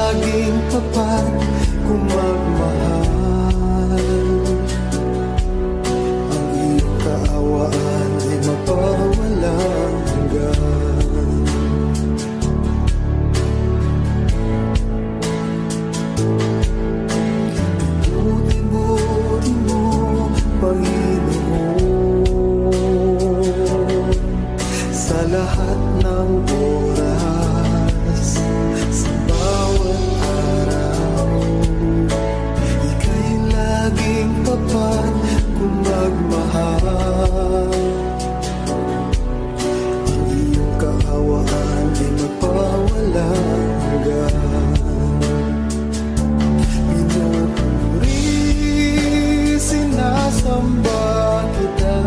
laging tapat kung magmahal. Ang iyong kaawaan ay mapawalang hanggan. Buti-buti mo, Panginoon, sa lahat ng oras, sa bawat araw. Ika'y laging tapat kung magmahal. Ang iyong kaawaan ay mapawalang hanggan. Pinupuri, sinasamba kita,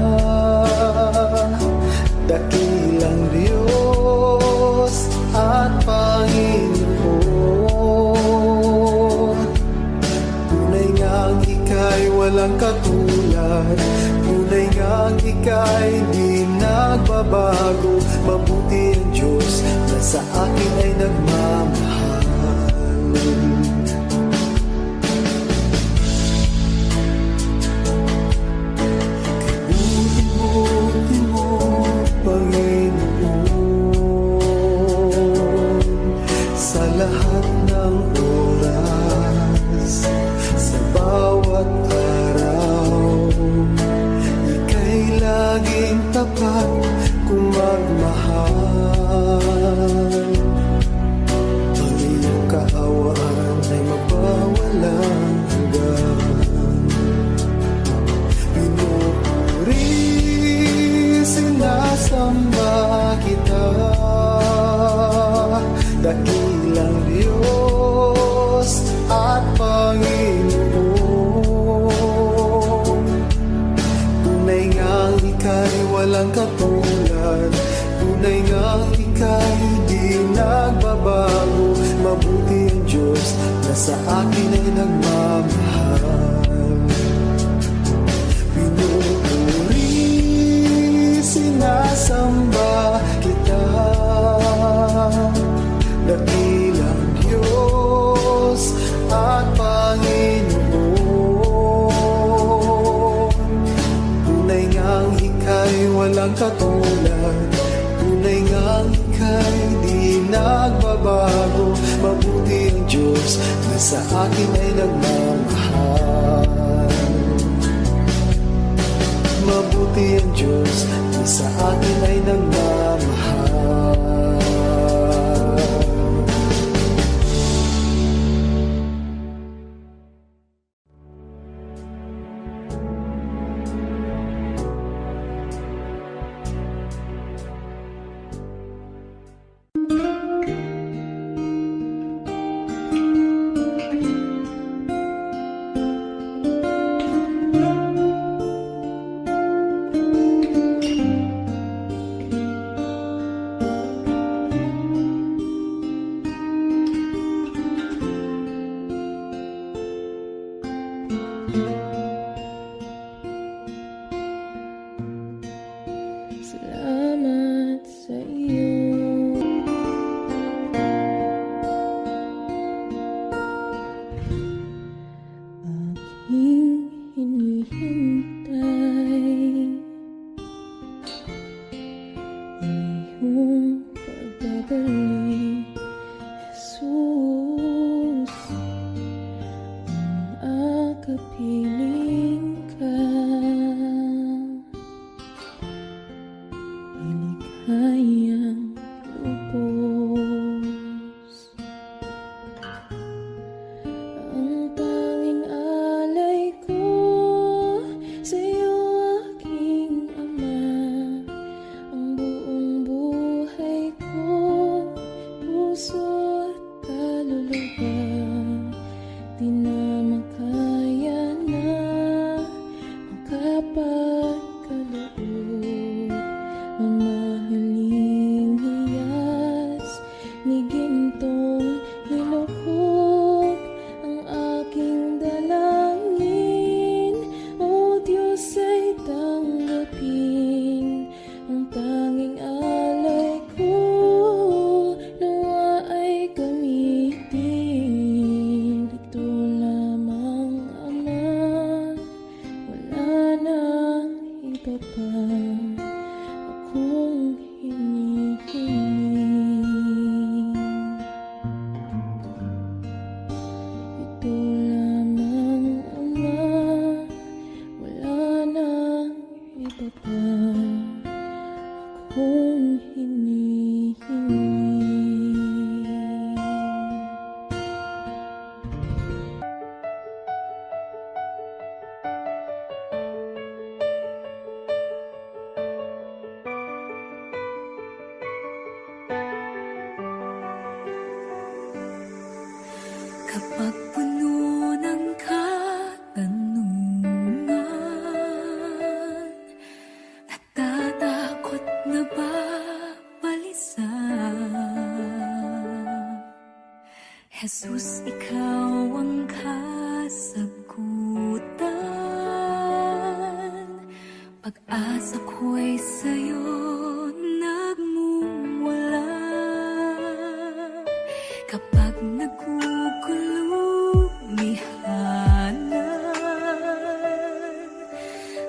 dakilang Diyos at Panginoon. Tunay ngang ika'y walang katulad, tunay ngang ika'y di nagbabago. Mabuti ang Diyos na sa akin ay nagmamahal. Buti-buti mo, Panginoon, sa lahat ng oras, sa bawat araw. Ika'y laging tapat kung magmahal. Ang iyong kaawaan ay mapawalang hanggan. Pinupuri, sinasamba kita, dakilang Diyos at Panginoon. Tunay ngang ika'y walang katulad, tunay ngang ika'y di nagbabago. Mabuti ang Diyos na sa akin ay nagmamahal. Pinupuri, sinasamba kita, dakilang Diyos at Panginoon. Tunay ngang ika'y walang katulad, tunay ngang ika'y di nagbabago. Mabuti ang Diyos na sa akin ay nagmamahal. Mabuti ang Diyos na sa akin ay nagmamahal. Salamat sa iyo. Aking hinihintay ang iyong pagbabalik, Jesus. Ang akapiling ka, iligayang lubos. Ang tanging alay ko sa'yo, aking Ama. Ang buong buhay ko, puso at kaluluwa, di na makaya na makapagkaloob. Mamahaling hiyas ni gintong hilukog, ang aking dalangin, O Diyos, ay tanggapin. Ang tanging alay ko, nawa ay gamitin. Kapag puno ng katanungan, natatakot na ba balisa? Jesus, ikaw ang kasagutan. Pag-asa ko'y sa'yo nagmumula. Kapag nagugulong mihanan,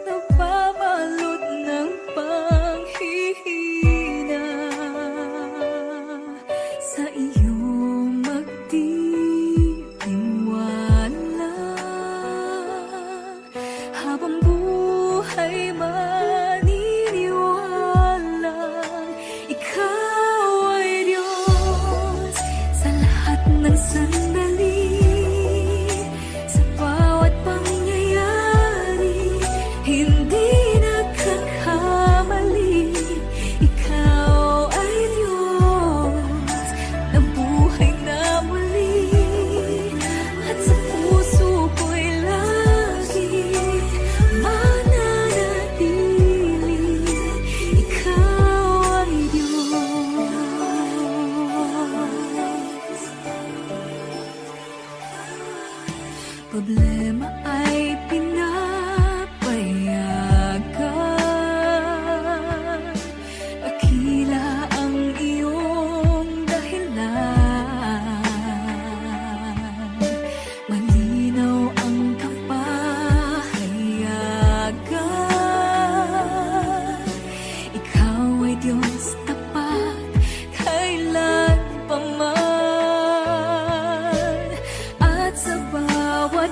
nababalot ng panghihina, sa iyo magtitiwala. Habang buhay maniniwalang ikaw ay Diyos sa lahat ng sandali, sa bawat pangyayari, hindi nagkakamali. Ikaw ay Diyos na buhay na muli, at sa puso ko'y lagi mananatili. Ikaw ay Diyos. Problema ay pinapayagan, dakila ang iyong dahilan. Malinaw ang kapahayagan, ikaw ay Diyos tapat kailanpaman. At sa bawat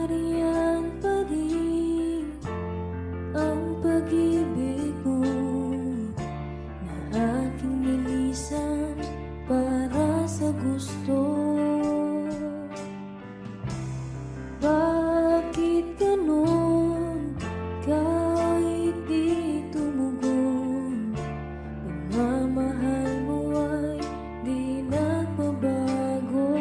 Nariyan pa rin ang pag-ibig mo na aking nilisan para sa gusto. Bakit ganon kahit di tumugon? Pagmamahal mo ay di nagbabago.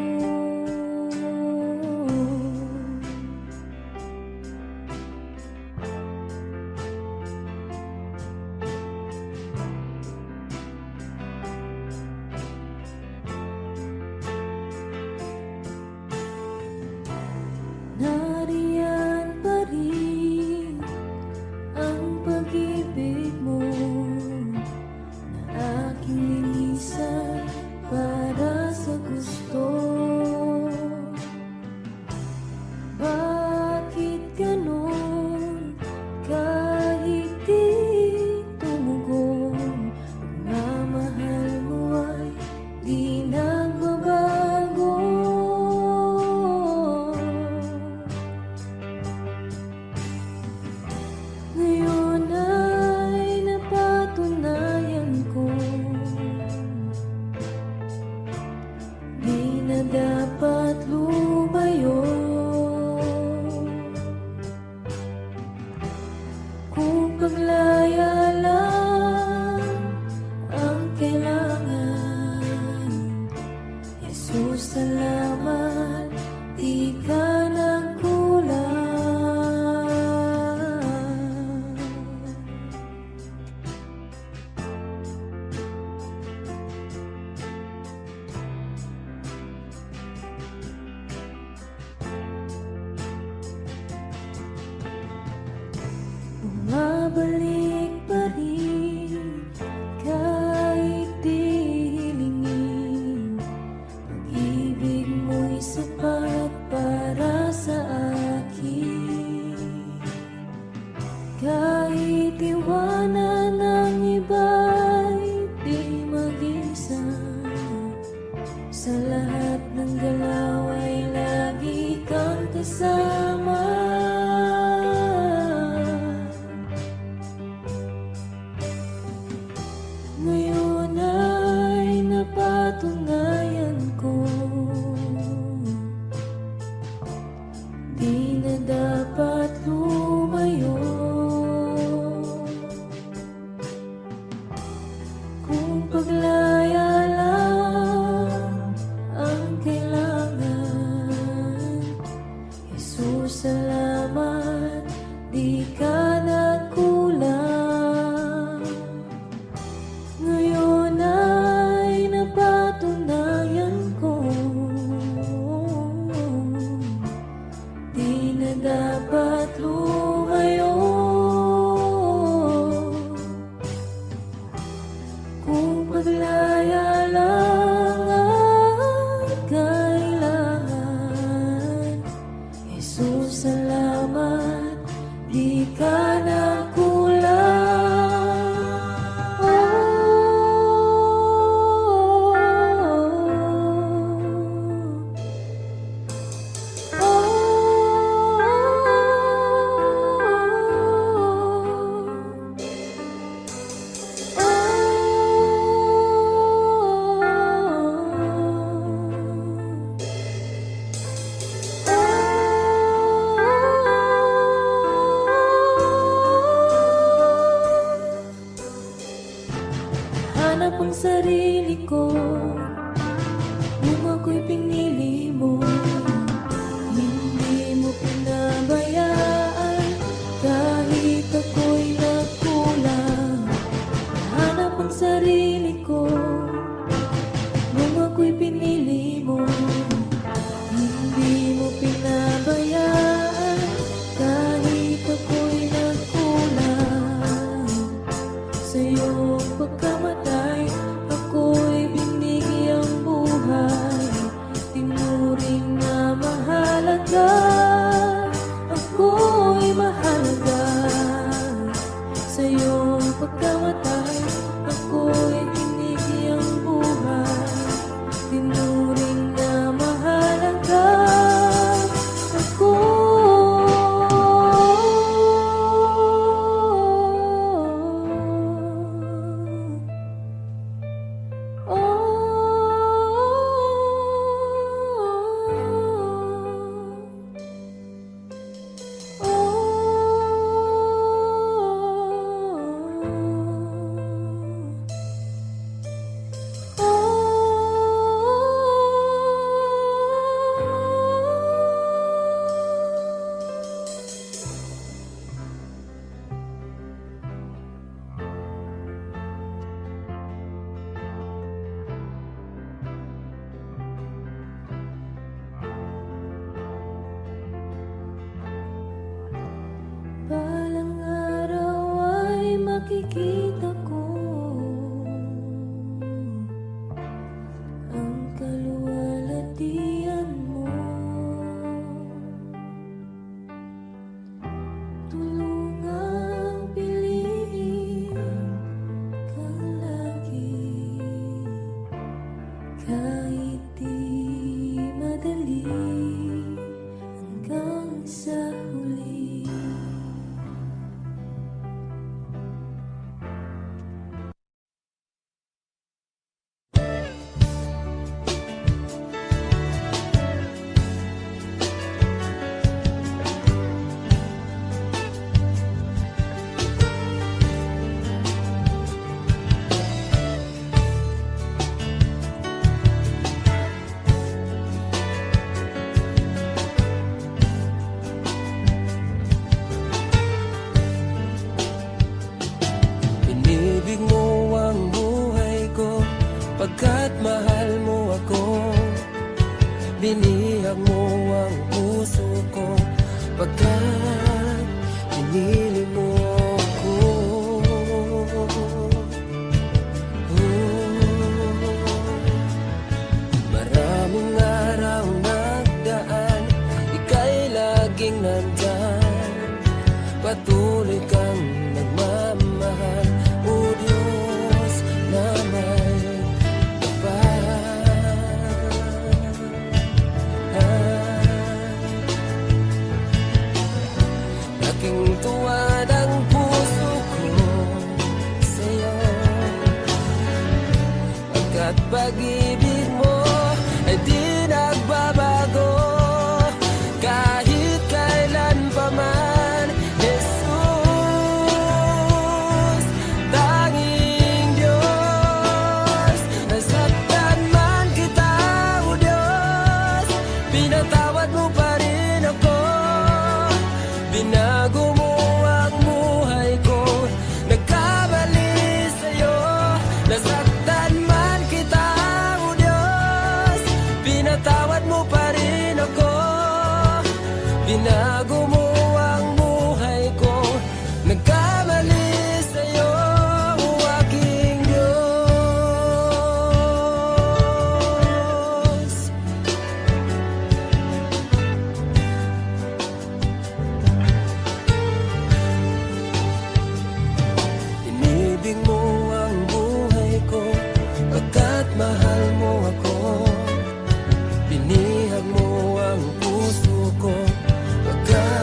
Nariyan pa rin ang pag-ibig mo na aking linisan para sa gusto. Bakit ganon kahit di tumugon? Pagmamahal mo ay di nagbabago. Ngayon ay napatunayan ko di na dapat lumayo. Kung paglaya lang ang kailangan, Jesus, salamat, di ka nagkulang. Bumabalik pa rin kahit di hilingin. Pag-ibig mo'y sapat para sa akin. Kahit iwanan ng iba'y di mag-isa, sa lahat ng galaw ay lagi kang kasama. Binihag mo ang puso ko pagkat pinili mo ko. Maraming araw nagdaan, ika'y laging nandyan. Patuloy kang nagmamahal, o Diyos na may tapat. Aking tuwad ang puso ko sa'yo, pagkat pag-ibig mo ay di nagbabago kahit kailan pa man. Jesus, tanging Diyos, nasaktan man kita, o Diyos, pinatawad mo pa rin ako. Binago mo ang buhay ko, nagkamali sa'yo. Nasaktan man kita, o Diyos, pinatawad mo pa rin ako. Binago mo ang buhay ko, nagkamali sa'yo, o aking Diyos. Inibig mo ang buhay ko, pagkat mahal mo ako. Binihag mo ang puso ko, pagkat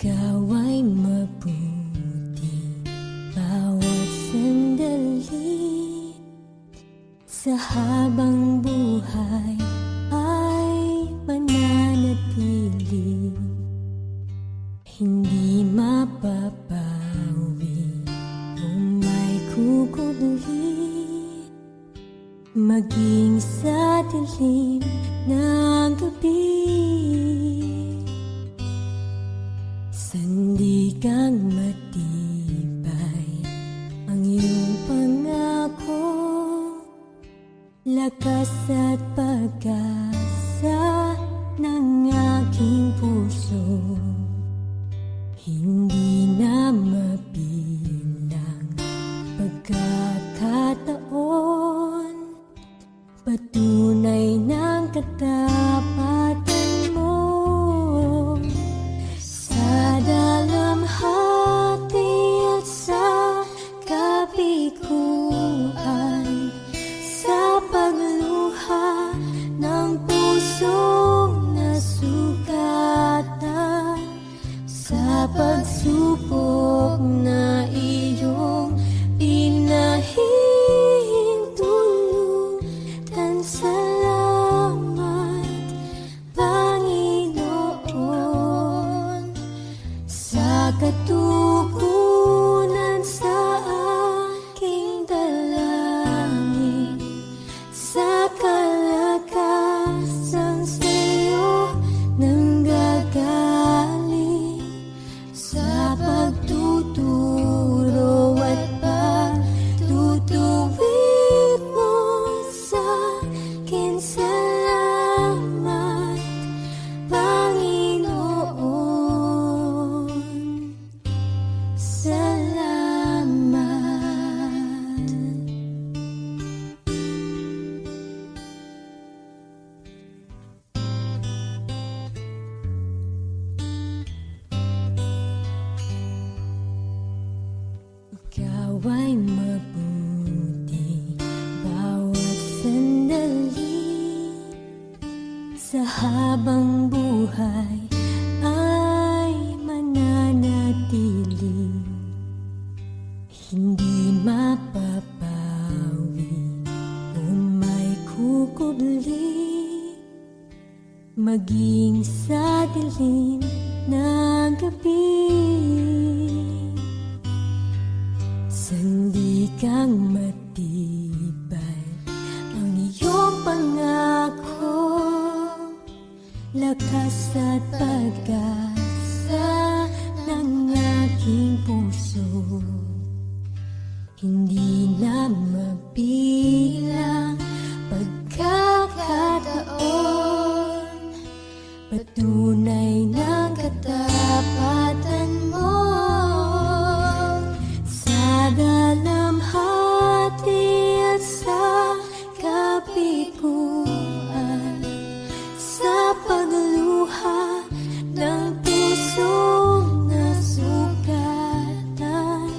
Ikaw ay mabuti bawat sandali sa habang buhay ay mananatili, hindi mapapawi kung may kukubli, maging sa dilim ng gabi. Sandigang matibay ang iyong pangako, lakas at pag-asa ng aking puso. Hindi na mabilang pagkakataon, patunay ng katapatan mo. Sa dalamhati at sa kapikuan, sa pagluha ng pusong nasugatan, sa pagsupok na iyong pinahihintulutan. Salamat, Panginoon, sa katugunan sa aking dalangin, sa kalakasan sa'yo nanggagaling, sa pagtuturo at pagtutuwid mo sa akin. Salamat, Panginoon, salamat. Ikaw ay mabuti bawat sandali sa habang buhay ay mananatili, hindi mapapawi kung may kukubli, maging sa dilim ng gabi. Sandigang matibay ang iyong pangako, lakas at pag-asa ng aking puso. Hindi na mabilang pagkakataon, patunay ng katapatan mo. Sa dalamhati at sa kapikuan, sa pagluha ng pusong nasugatan,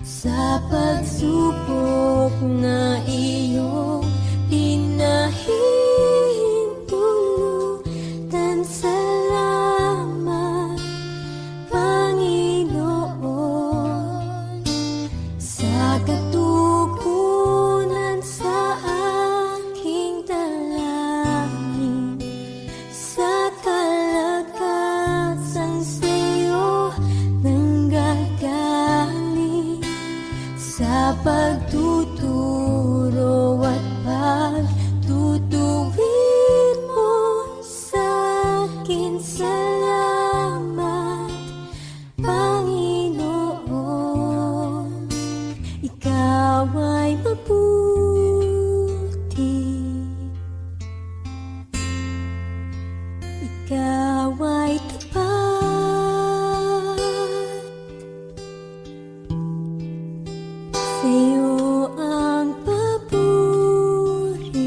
sa pagsupok na iyong pinahihintulutan. Salamat, Panginoon, sa katugunan sa aking dalangin, sa kalakasan sa'yo nanggagaling, sa pagtuturo at pagtutuwid mo sa akin. Salamat, Panginoon, ikaw ay mabuti, ikaw ay tapat, sa'yo ang papuri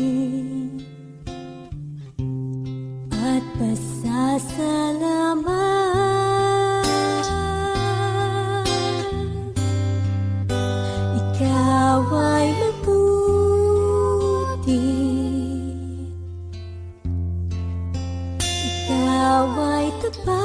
at pasasalamat. Ikaw ay mabuti, ikaw ay tapat,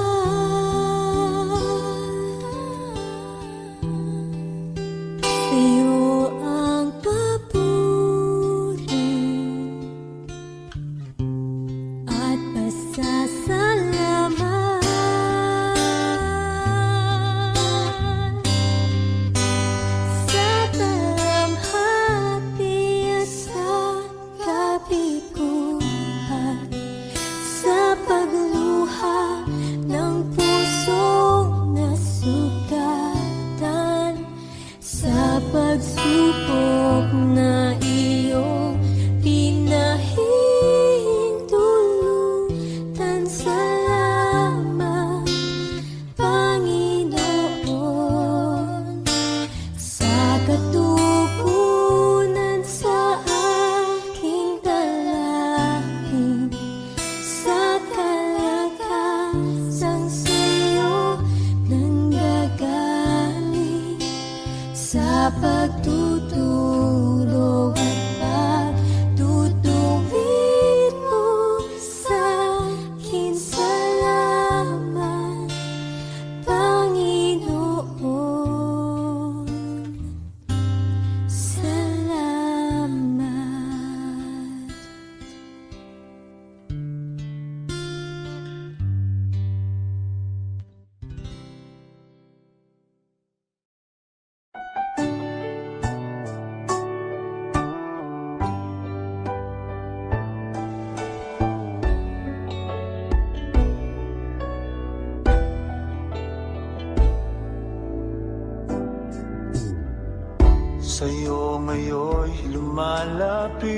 pagsubok na iyong pinahihintulutan. Salamat, Panginoon, sa katugunan sa aking dalangin, sa kalakasang sa'yo nanggagaling, sa pagtutulog at pagtutuwid mo sa'kin. Salamat, Panginoon, salamat. Sa'yo ngayon'y lumalapit,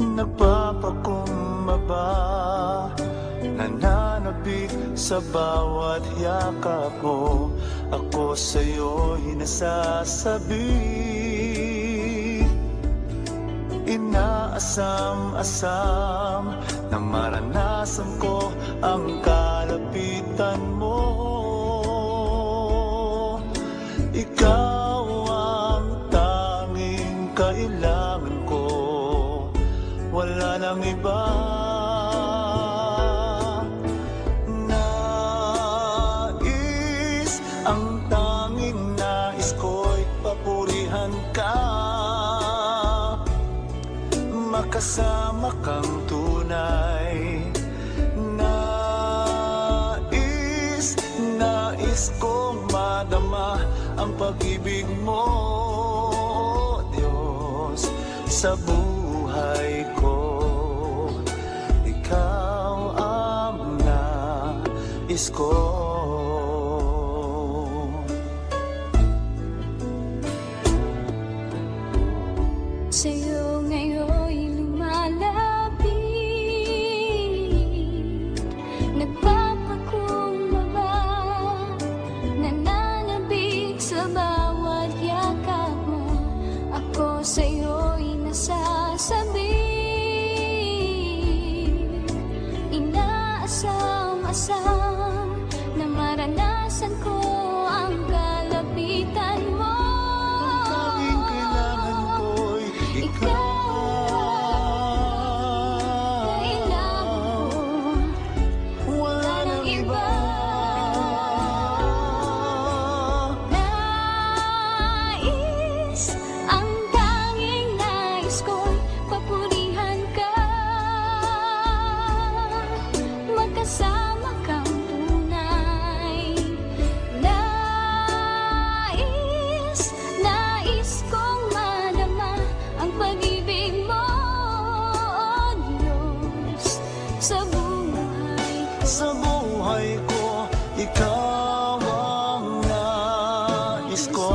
nagpapakumbaba, nananabik sa bawat yakap mo. Ako sa'yo'y nasasabi, inaasam-asam na maranasan ko ang kalapitan mo. Ikaw ang tanging kailangan ko, wala nang iba. Nais, ang tanging nais ko'y papurihan ka, makasama kang tunay. Nais kong madama ang pag-ibig mo, Diyos, sa buhay ko. Ikaw ang nais ko. Sa'yo ngayon'y lumalapit, nagpapakumbaba, nananabik sa bawat yakap mo. Ako sa'yo'y nasasabi, inaasam-asam na maranasan ko ang kalapitan mo. Ang kailangan ko'y Kailangan ko, wala nang iba. nais, ang tanging nais ko'y papurihan ka, magkasama kang tunay. Nais kong madama ang pag-ibig mo, Diyos, sa buhay. Sa buhay ko, ikaw ang nais ko.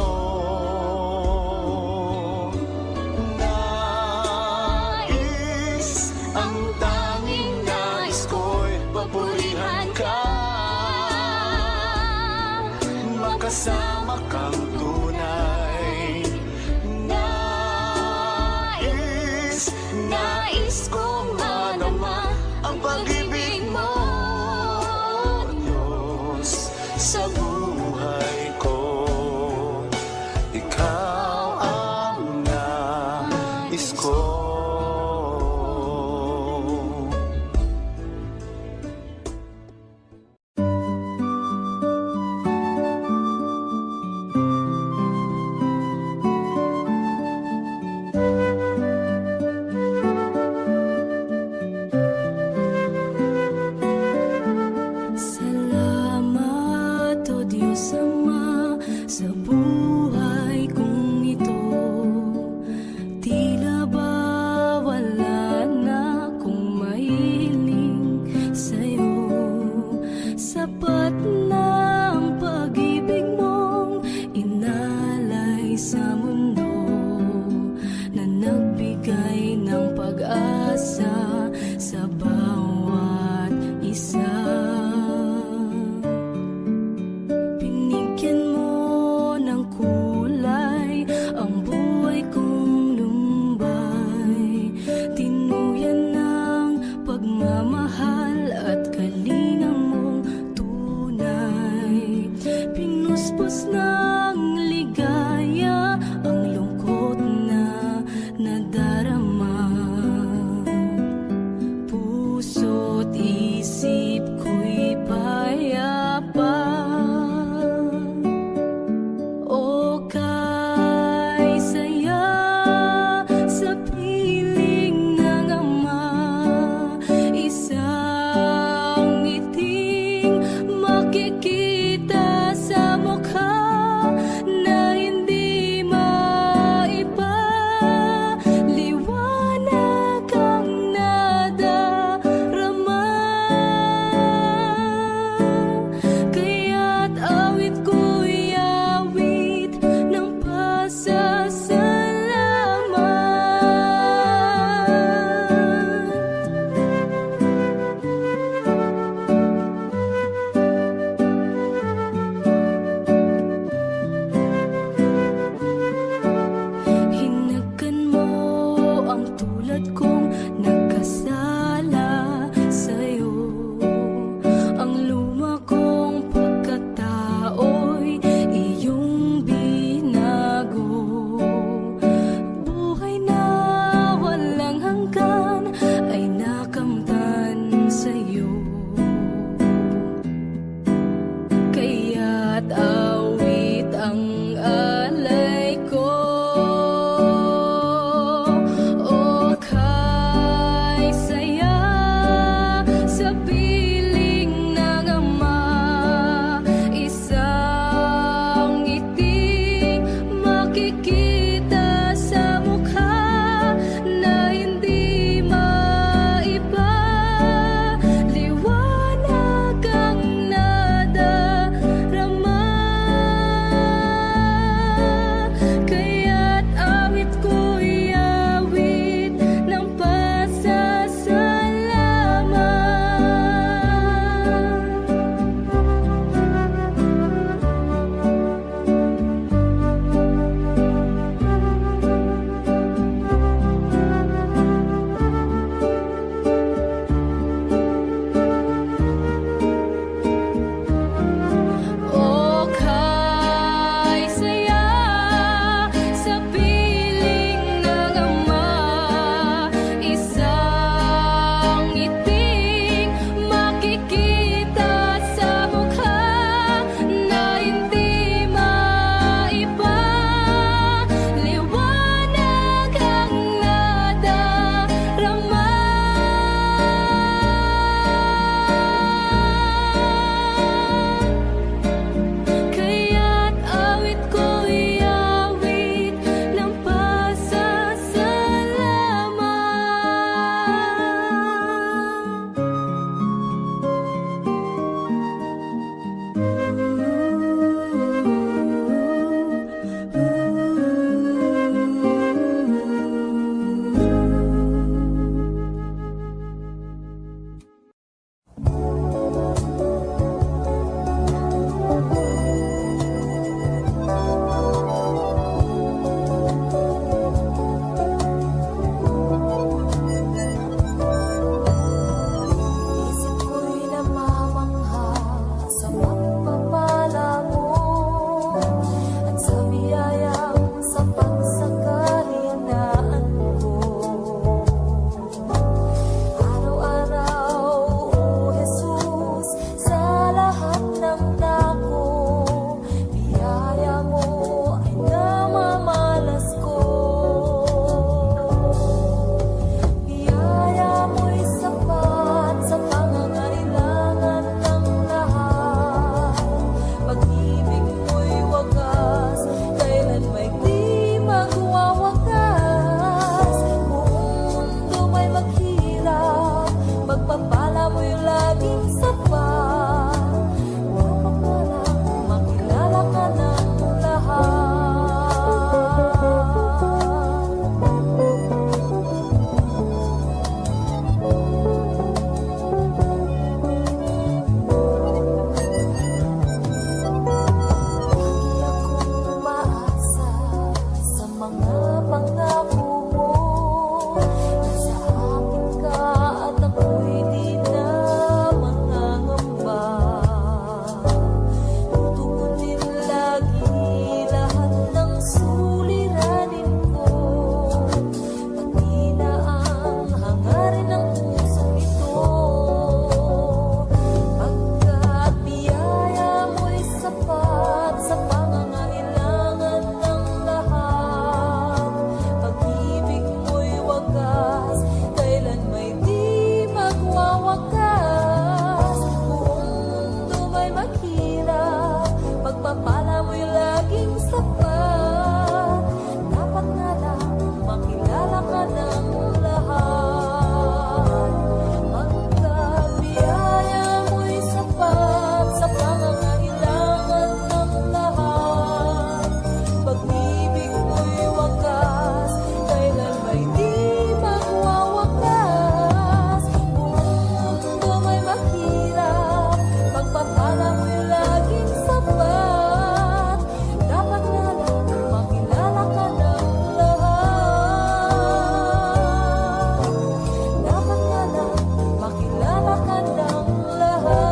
Nais, ang tanging nais ko'y papurihan ka, makasama kang tunay. Nais kong madama ang pag-ibig mo, Diyos, sa buhay ko. Ikaw ang nais ko. makikita sa mukha na hindi maiba. Liwanag ang nadarama, kaya't awit ko'y awit ng pasasalamat. O kay saya sa piling ng Ama, isang ngiting makikita sa mukha na hindi maiba. Liwanag ang nadarama, kaya't awit ko'y awit ng Isip ko'y namamangha sa pagpapala mo at sa biyayang sapat sa kahinaan ko. Araw-araw, O Jesus, sa lahat ng dako, biyaya mo ay namamalas ko. Biyaya mo'y sapat sa pangangailangan ng lahat. Pag-ibig mo'y wagas, kailan may di magwawagas. Buong mundo may maghirap, pagpapala mo'y laging sapat. Dapat na lang makilala ka ng lahat. Lagi akong umaasa sa mga pangako mo. Nasa akin ka at ako'y di na mangangamba. Tutugunin lagi lahat ng suliranin ko. Pati na ang hangarin ng pusong ito. Pagkat biyaya mo'y sapat sa pangangailangan ng lahat. Pag-ibig mo'y wagas, kailan may di magwawakas. Buong mundo may maghirap, pagpapala mo'y laging sapat. Dapat nga lang makilala ka ng lahat. Pagkat biyaya mo'y sapat sa pangangailangan ng lahat. Pag-ibig mo'y wagas, kailan may di magwawakas. Buong mundo may maghirap, pagpapala mo'y laging sapat. Dapat nga lang makilala ka ng lahat. Dapat nga lang makilala ka ng lahat.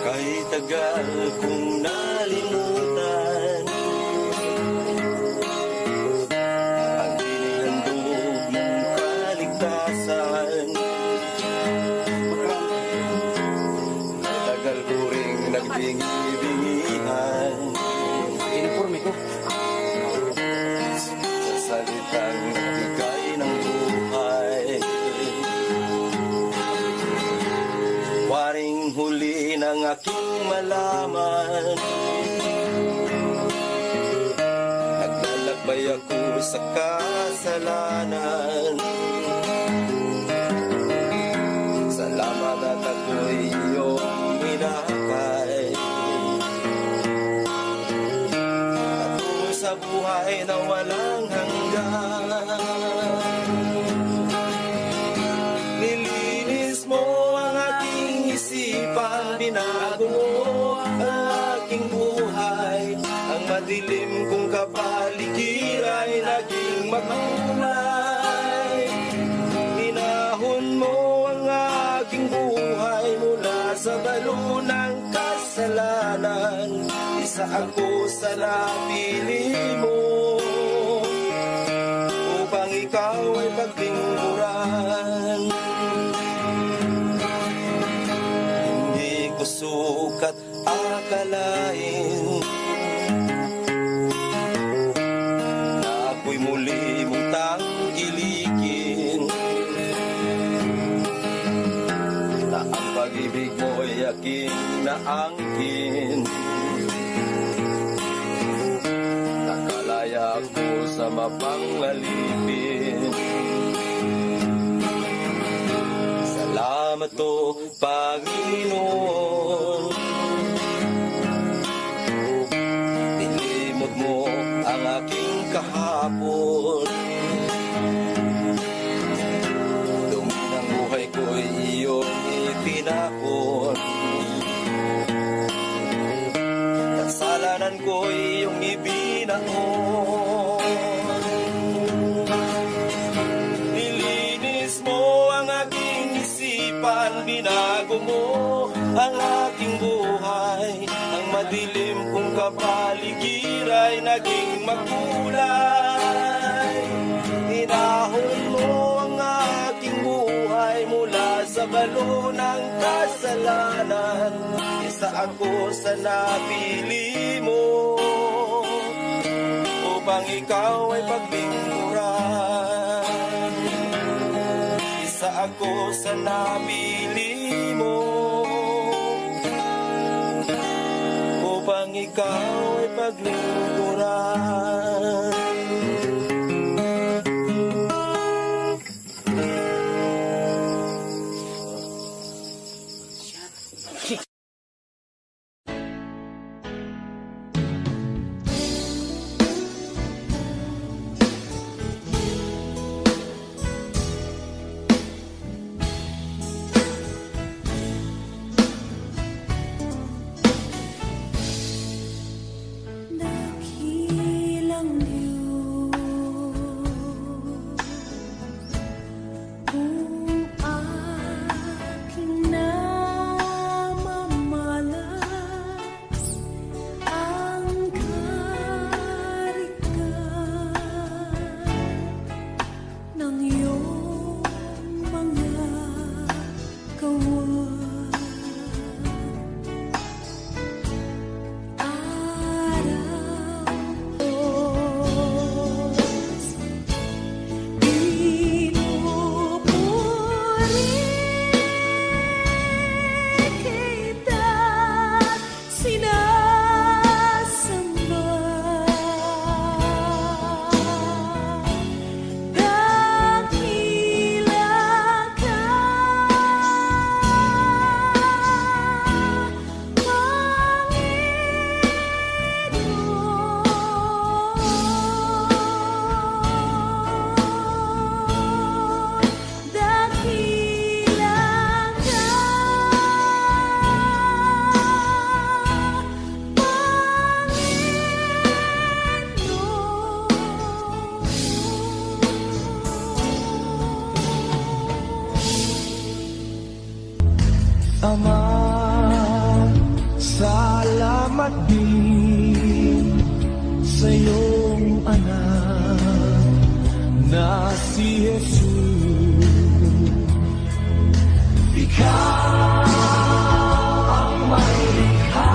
Kahit tagal kong nalimutan ang inihandog mong kaligtasan. Matagal ko ring pinagbingi-bingihan Uniforme ko. sa salitang nagbigay ng buhay. Waring huli ng aking malaman, naglalakbay ako sa kasalanan. Salamat at ako'y iyong inakay, patungo sa buhay na walang hanggan. Nilinis mo ang aking isipan, binago mo ang aking buhay. Ang madilim kong kapaligiran ay naging makulay. Inahon mo ang aking buhay mula sa balo ng kasalanan. Isa ako sa napili mo upang ikaw ay paglingkuran. Hindi ko sukat akalain na ako'y muli mong tangkilikin, na ang pag-ibig mo'y aking naangkin. Nakalaya ako sa mapangalipin. Salamat o Panginoon, nilimot mo ang aking kahapon. Dumi ng buhay ko'y iyong ipinahon. Kasalanan ko'y iyong ibinahon. Nilinis mo ang aking isipan, binago mo ang aking buhay. Ang madilim kong kapaligiran ay naging makulay. Inahon mo ang aking buhay mula sa balo ng kasalanan. Isa ako sa napili mo upang ikaw ay paglingkuran. Isa ako sa napili mo upang ikaw ay paglingkuran. Dakilang Diyos, kung aking namamalas ang karikan ng iyong mga gawa. Ama, salamat din sa iyong anak na si Jesus. Ikaw ang may likha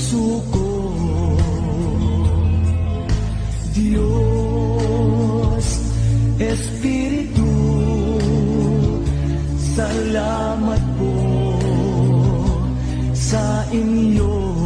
puso ko. Diyos, Espiritu, salamat po sa inyo.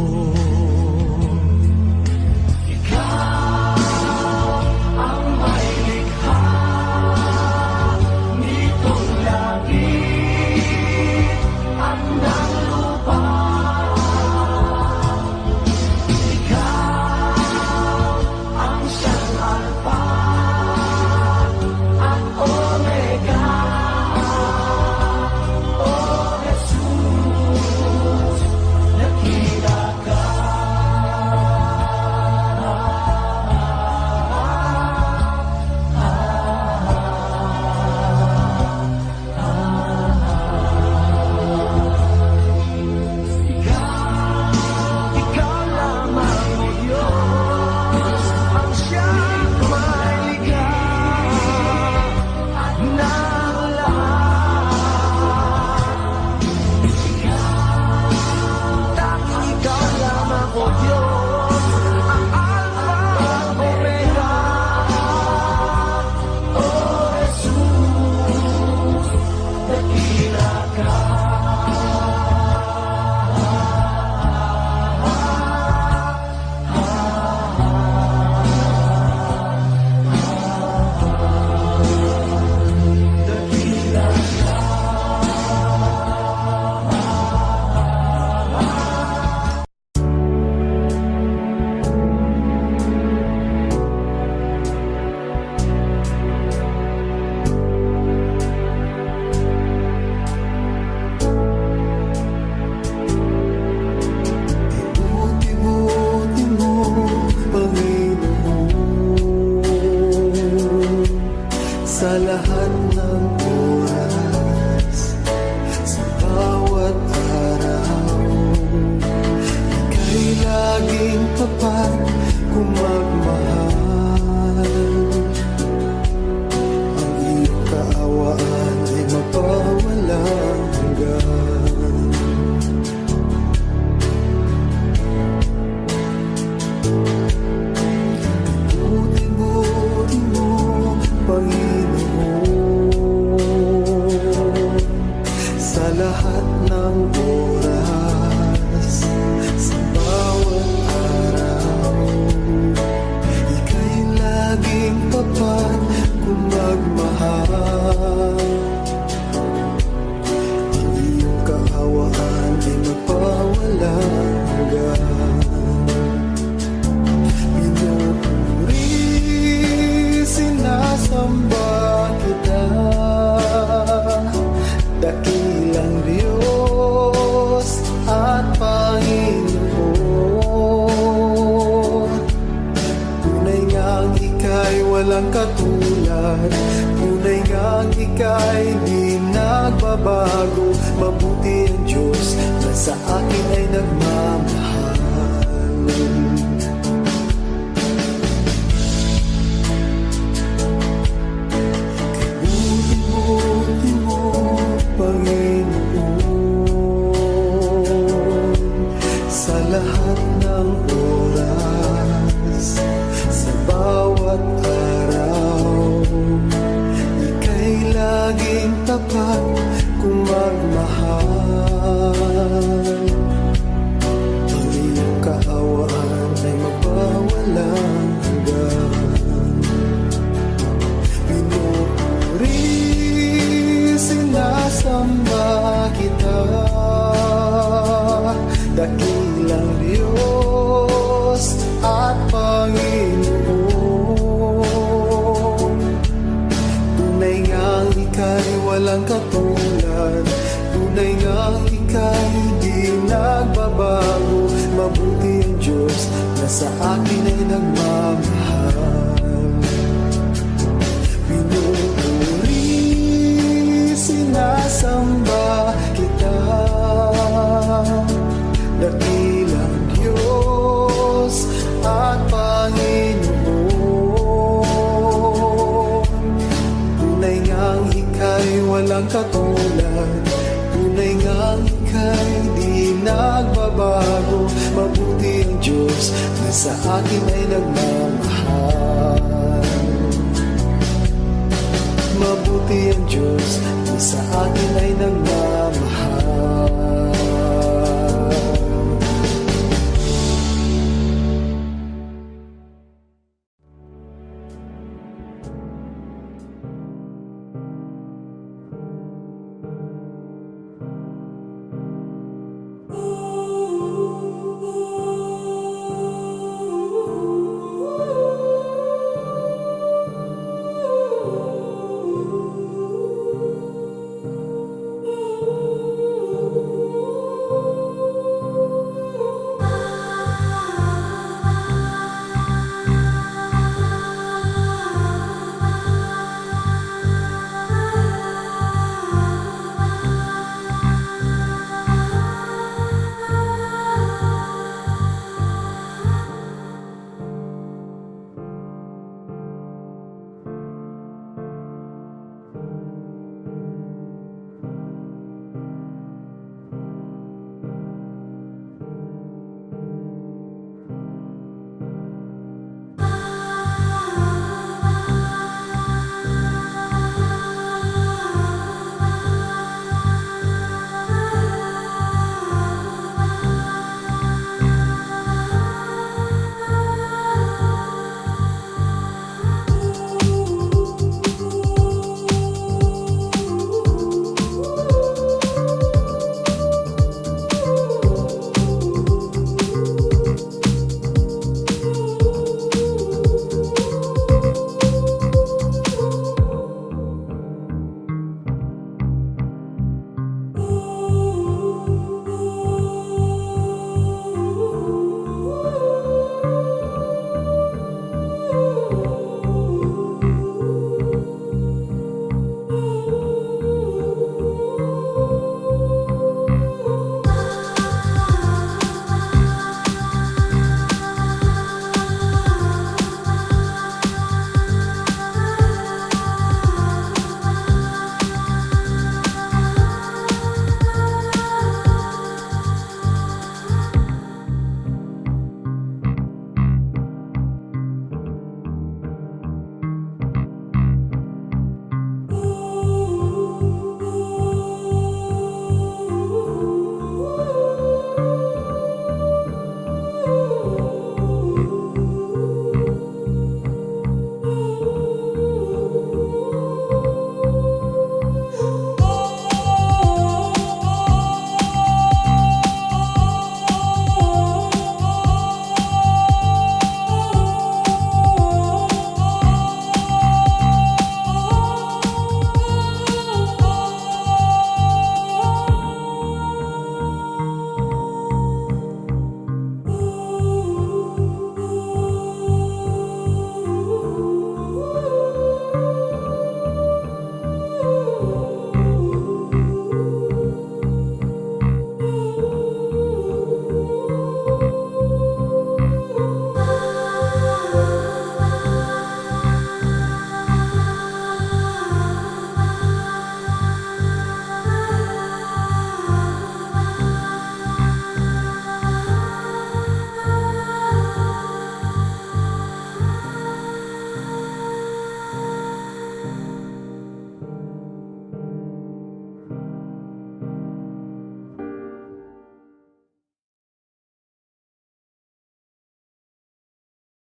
Sa lahat ng oras, sa bawat araw, ika'y laging tapat kung magmahal. Ang iyong kaawaan ay mapawalang hanggan. Buti-buti mo, Panginoon, sa lahat ng oras, sa bawat araw, ika'y laging tapat kung magmahal. Ang iyong kaawaan ay magpawalang hanggan. Sinasamba kita, dakilang Diyos at Panginoon. Tunay ngang ika'y walang katulad, tunay ngang ika'y di nagbabago. Mabuti ang Diyos na sa akin ay nagmamahal. Panginoon, sa lahat ng oras, sa bawat araw, ika'y laging tapat kung magmahal. Ang iyong kaawaan ay magpawalang hanggan. Sinasamba kita, dakilang Diyos at Panginoon. Tunay ngang ika'y walang katulad, tunay ngang ika'y di nagbabago. Mabuti ang Diyos na sa akin ay nagmamahal. Sinasamba kita, dakilang Diyos at Panginoon. Tunay ngang ika'y walang katulad, tunay ngang ika'y di nagbabago. Mabuti sa akin ay nagmamahal. Mabuti ang Diyos na sa akin ay nagmamahal.